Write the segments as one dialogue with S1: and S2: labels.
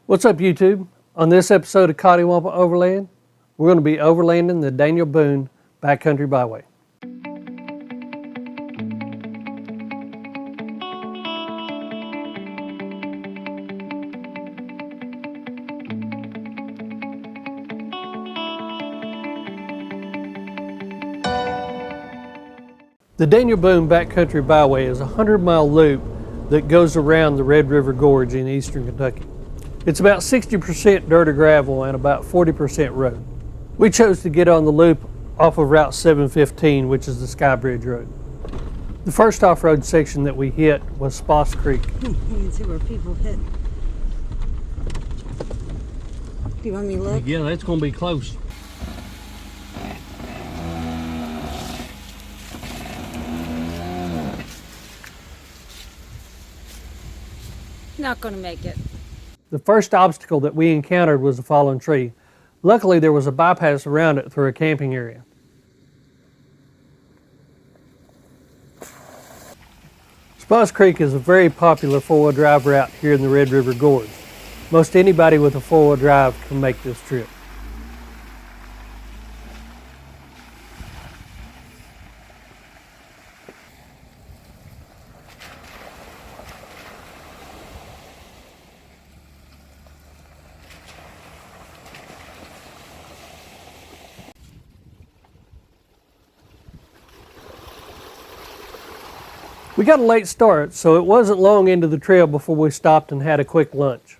S1: What's up, YouTube? On this episode of Coddiwomple Overland, we're going to be overlanding the Daniel Boone Backcountry Byway. The Daniel Boone Backcountry Byway is a 100-mile loop that goes around the Red River Gorge in eastern Kentucky. It's about 60% dirt or gravel and about 40% road. We chose to get on the loop off of Route 715, which is the Sky Bridge Road. The first off-road section that we hit was Sposs Creek.
S2: You can see where people hit. Do you want me to look?
S1: Yeah, that's going to be close.
S2: Not going to make it.
S1: The first obstacle that we encountered was a fallen tree. Luckily, there was a bypass around it through a camping area. Sposs Creek is a very popular four-wheel drive route here in the Red River Gorge. Most anybody with a four-wheel drive can make this trip. We got a late start, so it wasn't long into the trail before we stopped and had a quick lunch.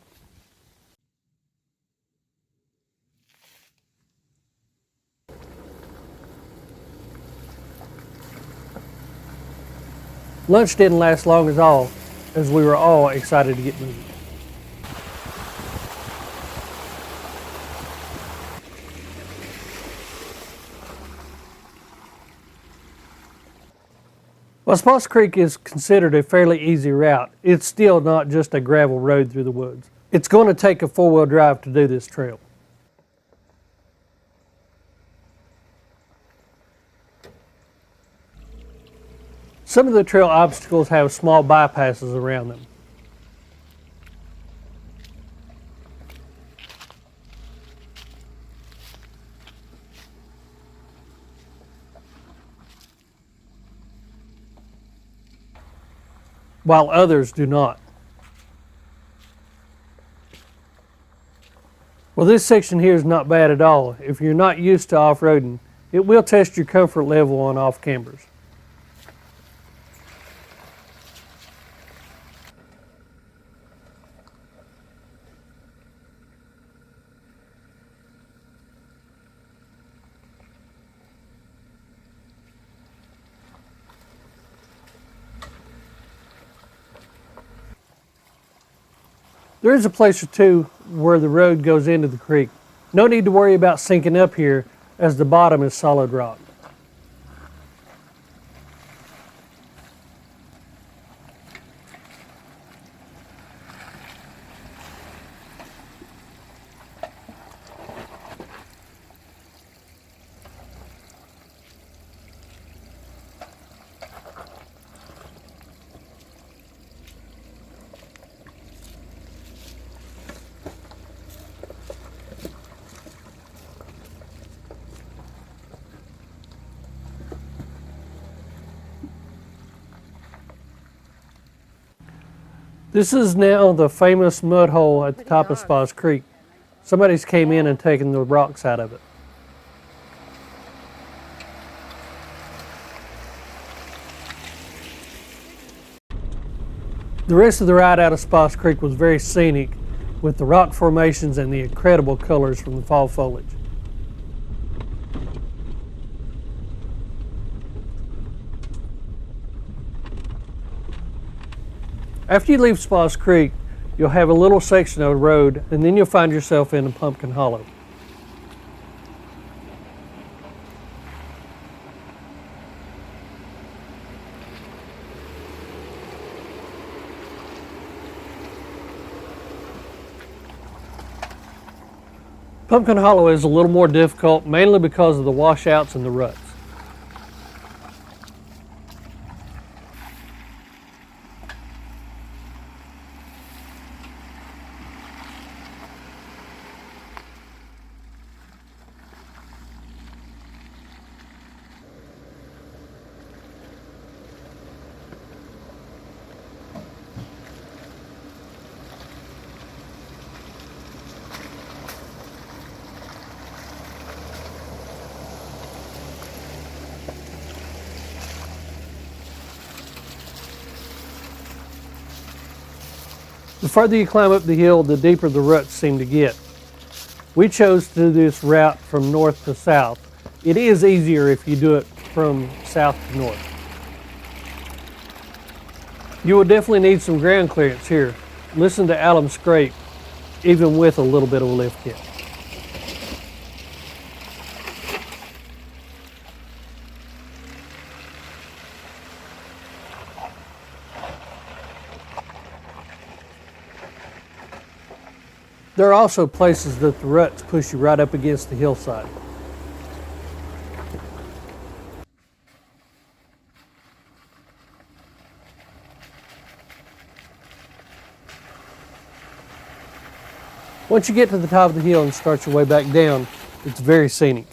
S1: Lunch didn't last long at all, as we were all excited to get moving. While Sposs Creek is considered a fairly easy route, it's still not just a gravel road through the woods. It's going to take a four-wheel drive to do this trail. Some of the trail obstacles have small bypasses around them. While others do not. Well, this section here is not bad at all. If you're not used to off-roading, it will test your comfort level on off-cambers. There is a place or two where the road goes into the creek. No need to worry about sinking up here, as the bottom is solid rock. This is now the famous mud hole at the top of Sposs Creek. Somebody's came in and taken the rocks out of it. The rest of the ride out of Sposs Creek was very scenic, with the rock formations and the incredible colors from the fall foliage. After you leave Sposs Creek, you'll have a little section of road, and then you'll find yourself in a Pumpkin Hollow. Pumpkin Hollow is a little more difficult, mainly because of the washouts and the ruts. The further you climb up the hill, the deeper the ruts seem to get. We chose to do this route from north to south. It is easier if you do it from south to north. You will definitely need some ground clearance here. Listen to Alum scrape, even with a little bit of a lift kit. There are also places that the ruts push you right up against the hillside. Once you get to the top of the hill and start your way back down, it's very scenic.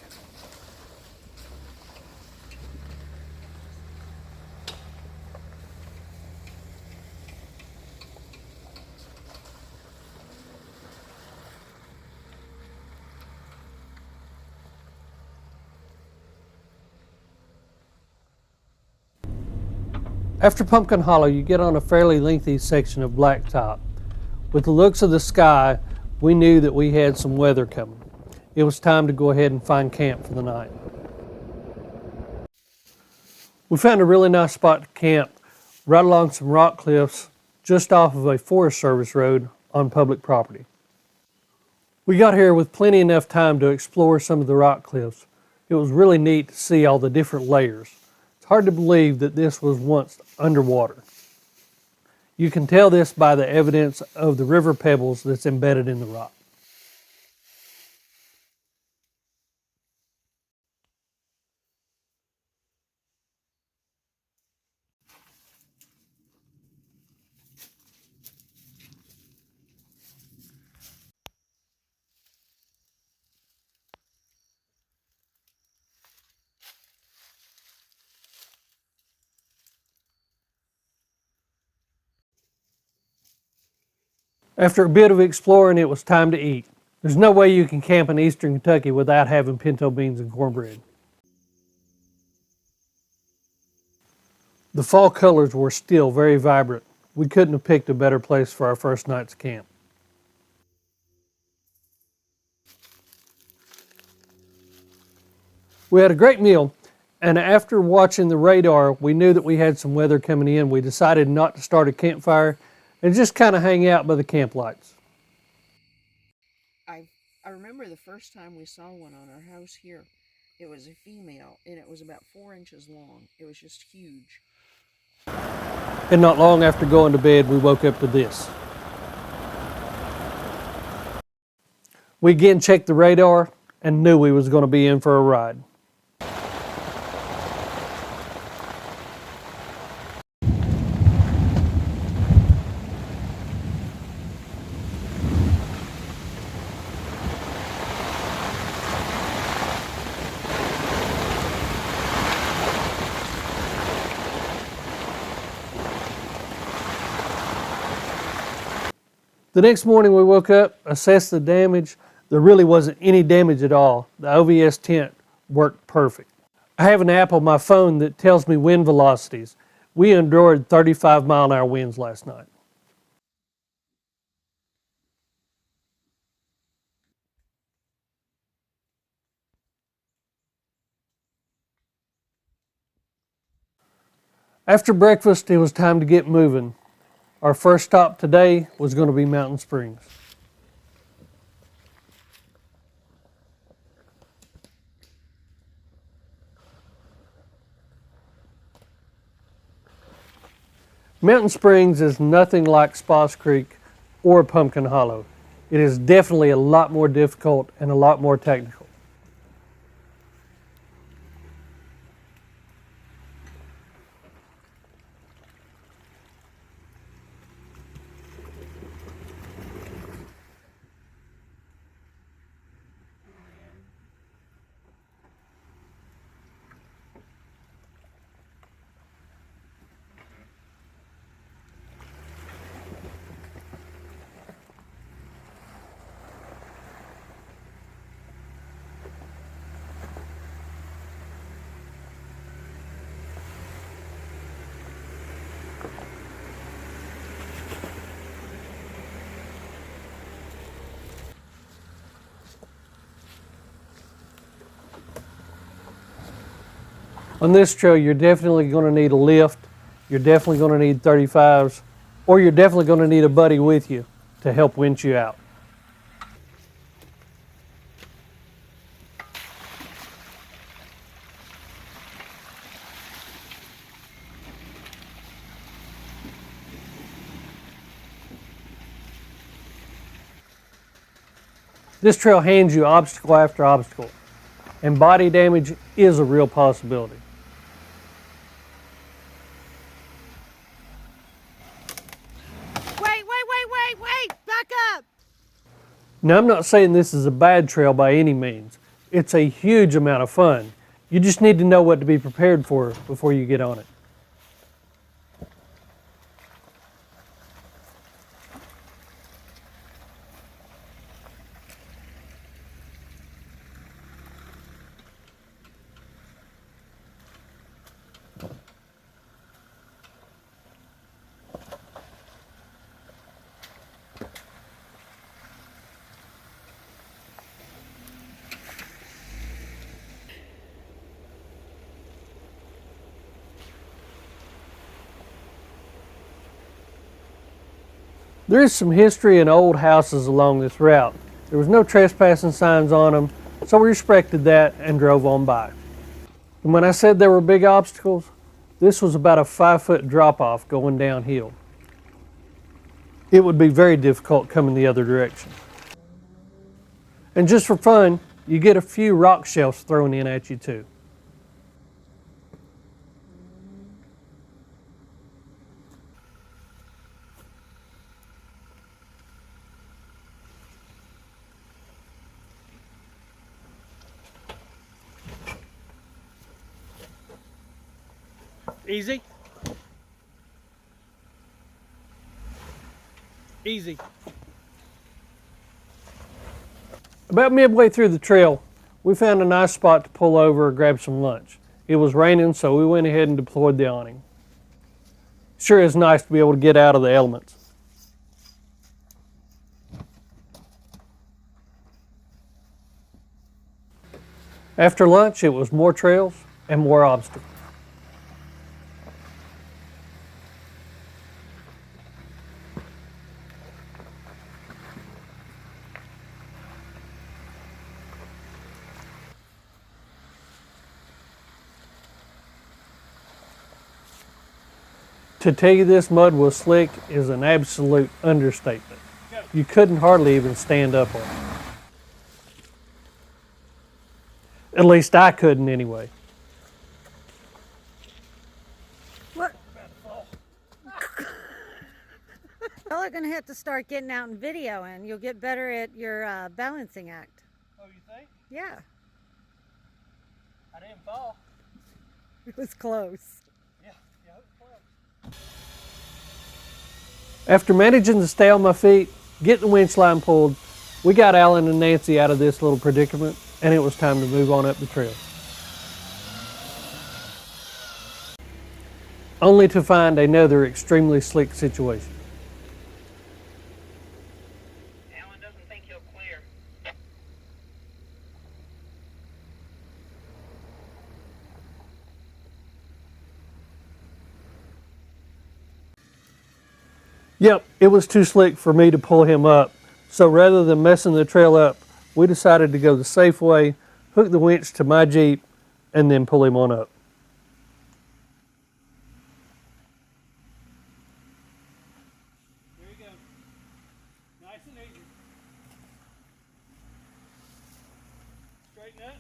S1: After Pumpkin Hollow, you get on a fairly lengthy section of blacktop. With the looks of the sky, we knew that we had some weather coming. It was time to go ahead and find camp for the night. We found a really nice spot to camp right along some rock cliffs just off of a Forest Service road on public property. We got here with plenty enough time to explore some of the rock cliffs. It was really neat to see all the different layers. It's hard to believe that this was once underwater. You can tell this by the evidence of the river pebbles that's embedded in the rock. After a bit of exploring, it was time to eat. There's no way you can camp in eastern Kentucky without having pinto beans and cornbread. The fall colors were still very vibrant. We couldn't have picked a better place for our first night's camp. We had a great meal, and after watching the radar, we knew that we had some weather coming in. We decided not to start a campfire and just kind of hang out by the camp lights.
S3: I remember the first time we saw one on our house here. It was a female, and it was about 4 inches long. It was just huge.
S1: And not long after going to bed, we woke up to this. We again checked the radar and knew we was going to be in for a ride. The next morning we woke up, assessed the damage. There really wasn't any damage at all. The OVS tent worked perfect. I have an app on my phone that tells me wind velocities. We endured 35-mile-an-hour winds last night. After breakfast, it was time to get moving. Our first stop today was going to be Mountain Springs. Mountain Springs is nothing like Spas Creek or Pumpkin Hollow. It is definitely a lot more difficult and a lot more technical. On this trail, you're definitely going to need a lift, you're definitely going to need 35s, or you're definitely going to need a buddy with you to help winch you out. This trail hands you obstacle after obstacle, and body damage is a real possibility.
S2: Wait, back up.
S1: Now, I'm not saying this is a bad trail by any means. It's a huge amount of fun. You just need to know what to be prepared for before you get on it. There is some history and old houses along this route. There was no trespassing signs on them, so we respected that and drove on by. And when I said there were big obstacles, this was about a 5-foot drop-off going downhill. It would be very difficult coming the other direction. And just for fun, you get a few rock shells thrown in at you too.
S4: Easy. Easy.
S1: About midway through the trail, we found a nice spot to pull over and grab some lunch. It was raining, so we went ahead and deployed the awning. Sure is nice to be able to get out of the elements. After lunch, it was more trails and more obstacles. To tell you this mud was slick is an absolute understatement. You couldn't hardly even stand up on it. At least I couldn't anyway.
S2: What? Y'all are going to have to start getting out and videoing. You'll get better at your balancing act.
S1: Oh, you think?
S2: Yeah,
S1: I didn't fall.
S2: it was close.
S1: Yeah, it was close. After managing to stay on my feet, get the winch line pulled, we got Alan and Nancy out of this little predicament, and it was time to move on up the trail. Only to find another extremely slick situation.
S4: Alan doesn't think he'll clear.
S1: Yep, it was too slick for me to pull him up, so rather than messing the trail up, we decided to go the safe way, hook the winch to my Jeep, and then pull him on up.
S4: Here we go. Nice and easy. Straighten up.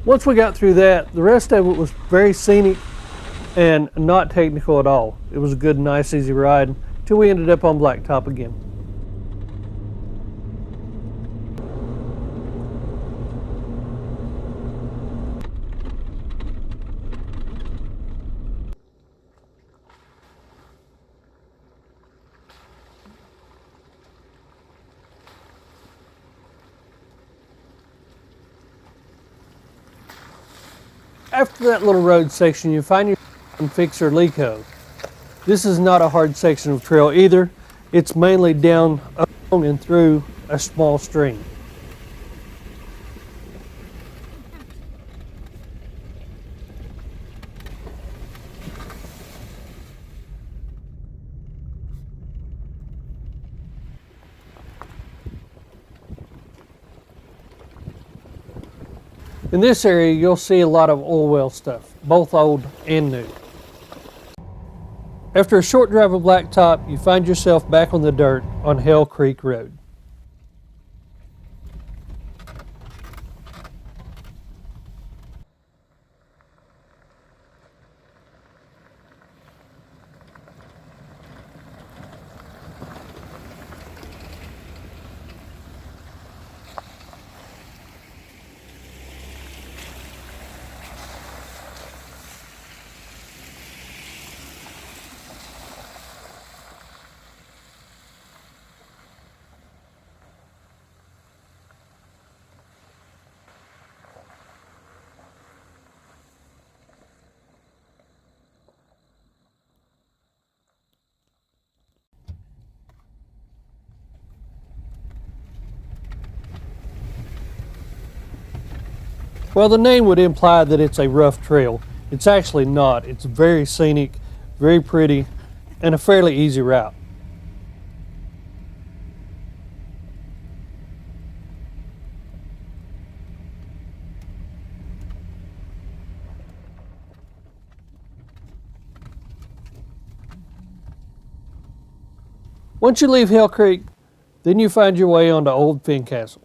S1: Once we got through that, the rest of it was very scenic and not technical at all. It was a good, nice, easy ride till we ended up on blacktop again. After that little road section, you find your fixer Lico. This is not a hard section of trail either. It's mainly down and through a small stream. In this area, you'll see a lot of oil well stuff, both old and new. After a short drive of blacktop, you find yourself back on the dirt on Hell Creek Road. Well, the name would imply that it's a rough trail. It's actually not. It's very scenic, very pretty, and a fairly easy route. Once you leave Hell Creek, then you find your way onto Old Finn Castle.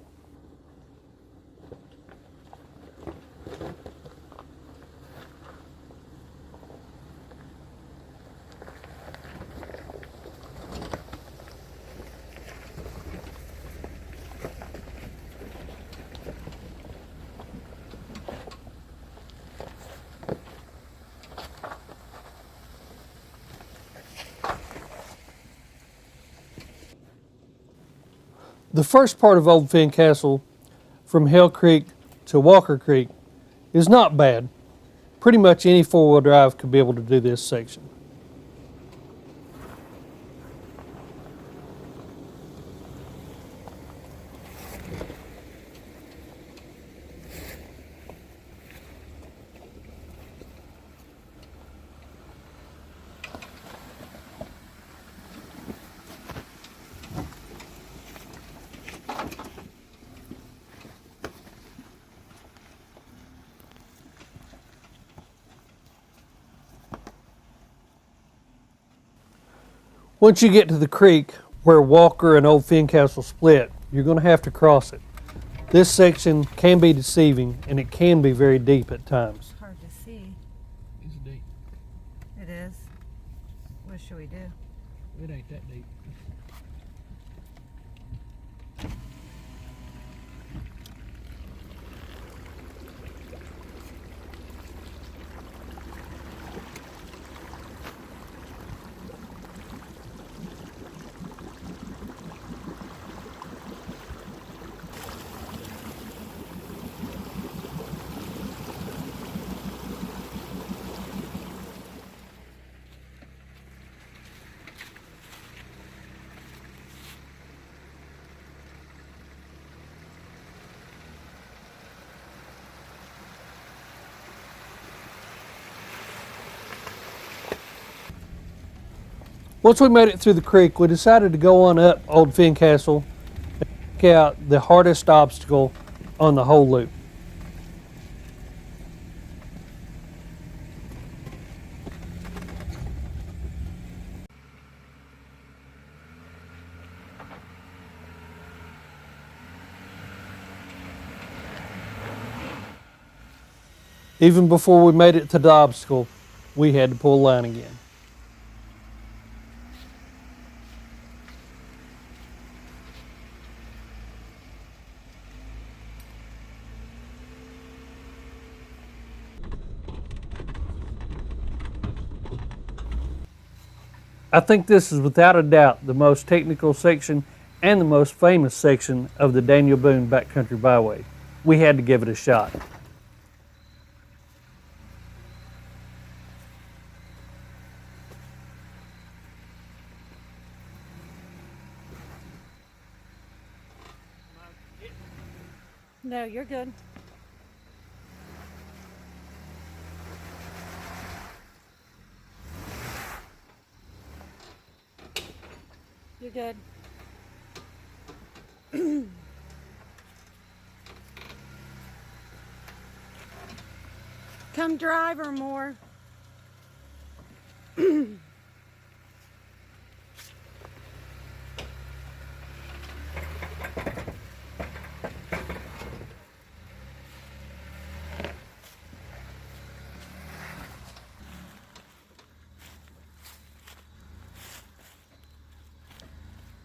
S1: The first part of Old Finn Castle, from Hell Creek to Walker Creek, is not bad. Pretty much any four-wheel drive could be able to do this section. Once you get to the creek where Walker and Old Finn Castle split, you're going to have to cross it. This section can be deceiving and it can be very deep at times.
S2: It's hard to see.
S4: It's deep.
S2: It is. What should we do?
S4: It ain't that deep.
S1: Once we made it through the creek, we decided to go on up Old Finn Castle and check out the hardest obstacle on the whole loop. Even before we made it to the obstacle, we had to pull line again. I think this is without a doubt the most technical section and the most famous section of the Daniel Boone Backcountry Byway. We had to give it a shot.
S2: No, you're good. You're good. Come drive her more.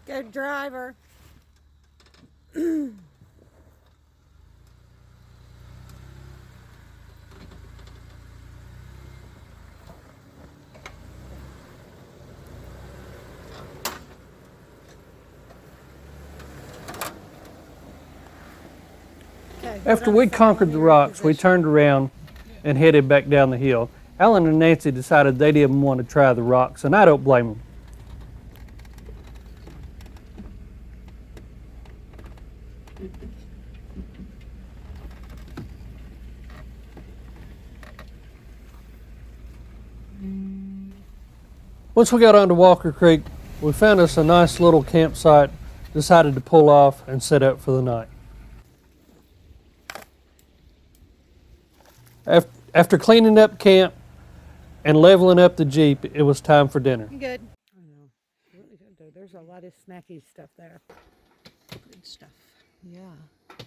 S2: Good driver. Okay,
S1: After we conquered the rocks, we turned around and headed back down the hill. Alan and Nancy decided they didn't want to try the rocks, and I don't blame them. Once we got onto Walker Creek, we found us a nice little campsite, decided to pull off and set up for the night. After cleaning up camp and leveling up the Jeep, it was time for dinner.
S2: Good.
S5: I know. Really good though. There's a lot of snacky stuff there.
S3: Good stuff.
S5: Yeah,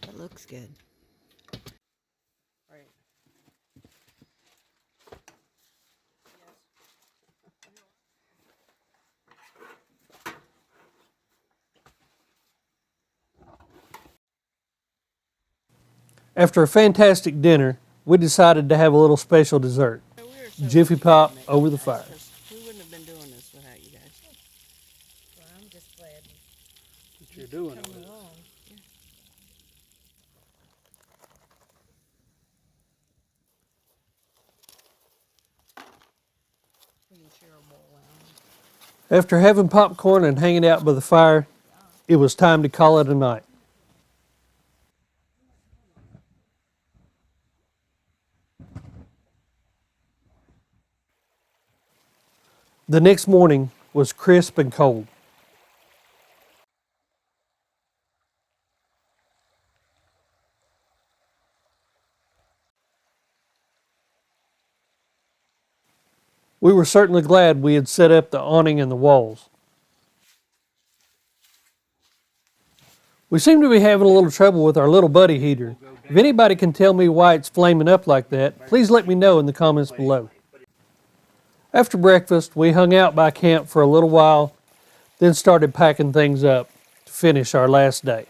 S5: that looks good.
S3: Right.
S1: After a fantastic dinner, we decided to have a little special dessert.
S3: So we were so
S1: Jiffy
S3: lucky
S1: Pop
S3: to make
S1: over
S3: you
S1: the
S3: guys,
S1: fire.
S3: 'cause we wouldn't have been doing this without you guys.
S5: Well, I'm just glad
S1: What you're doing
S5: you come along.
S3: We can share a bowl out.
S1: After having popcorn and hanging out by the fire, it was time to call it a night. The next morning was crisp and cold. We were certainly glad we had set up the awning and the walls. We seem to be having a little trouble with our little buddy heater. If anybody can tell me why it's flaming up like that, please let me know in the comments below. After breakfast, we hung out by camp for a little while, then started packing things up to finish our last day.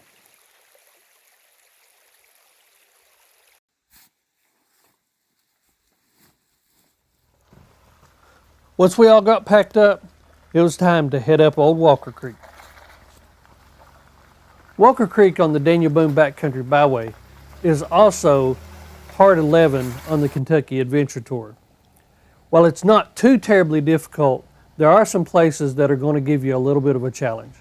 S1: Once we all got packed up, it was time to head up Old Walker Creek. Walker Creek on the Daniel Boone Backcountry Byway is also Part 11 on the Kentucky Adventure Tour. While it's not too terribly difficult, there are some places that are going to give you a little bit of a challenge.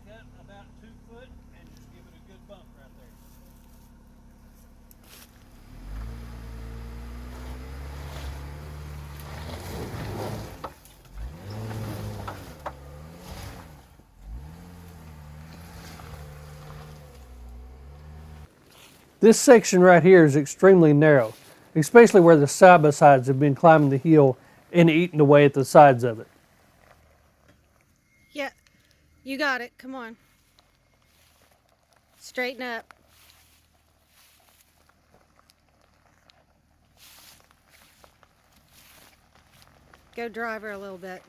S1: cut about 2 foot and just give it a good bump right there. This section right here is extremely narrow, especially where the side-by-sides have been climbing the hill and eating away at the sides of it.
S2: Yeah, you got it. Come on. Straighten up. Go drive her a little bit.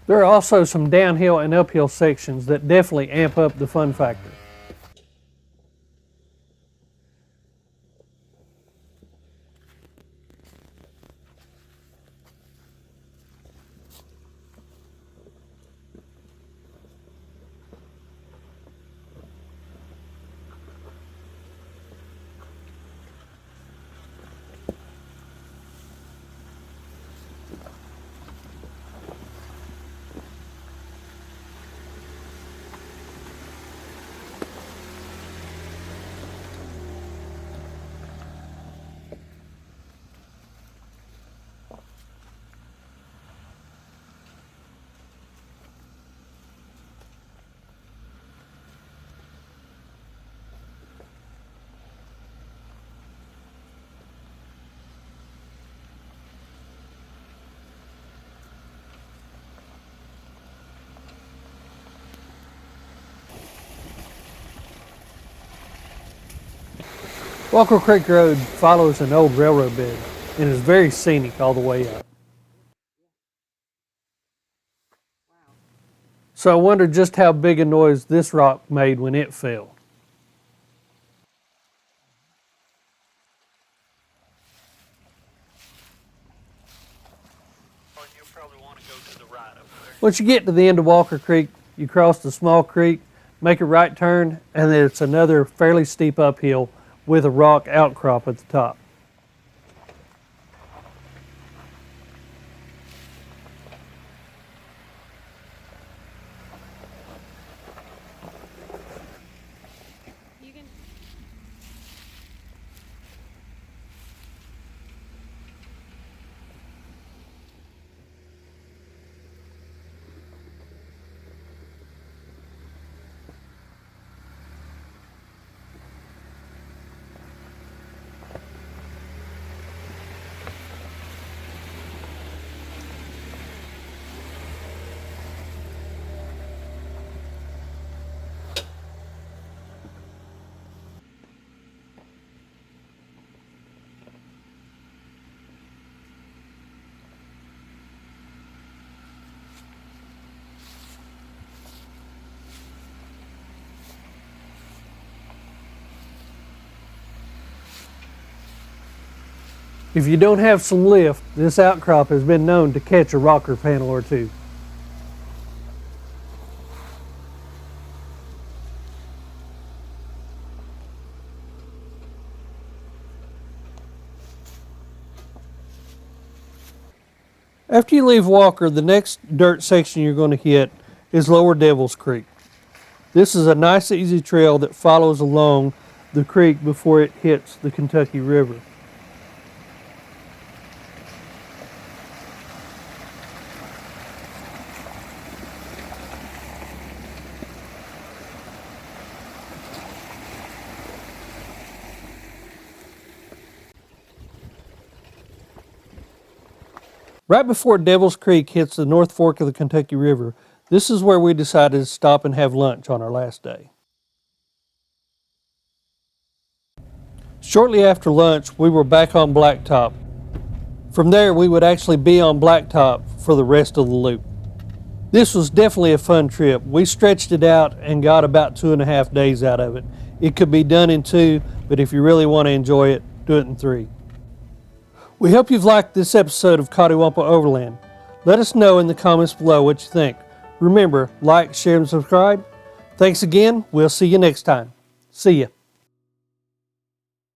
S1: There are also some downhill and uphill sections that definitely amp up the fun factor. Walker Creek Road follows an old railroad bed and is very scenic all the way up. So I wonder just how big a noise this rock made when it fell. Once you get to the end of Walker Creek, you cross the small creek, make a right turn, and then it's another fairly steep uphill with a rock outcrop at the top. If you don't have some lift, this outcrop has been known to catch a rocker panel or two. After you leave Walker, the next dirt section you're going to hit is Lower Devil's Creek. This is a nice easy trail that follows along the creek before it hits the Kentucky River. Right before Devil's Creek hits the North Fork of the Kentucky River, this is where we decided to stop and have lunch on our last day. Shortly after lunch, we were back on Blacktop. From there, we would actually be on Blacktop for the rest of the loop. This was definitely a fun trip. We stretched it out and got about 2.5 days out of it. It could be done in 2, but if you really want to enjoy it, do it in 3. We hope you've liked this episode of Coddiwomple Overland. Let us know in the comments below what you think. Remember, like, share, and subscribe. Thanks again. We'll see you next time. See ya.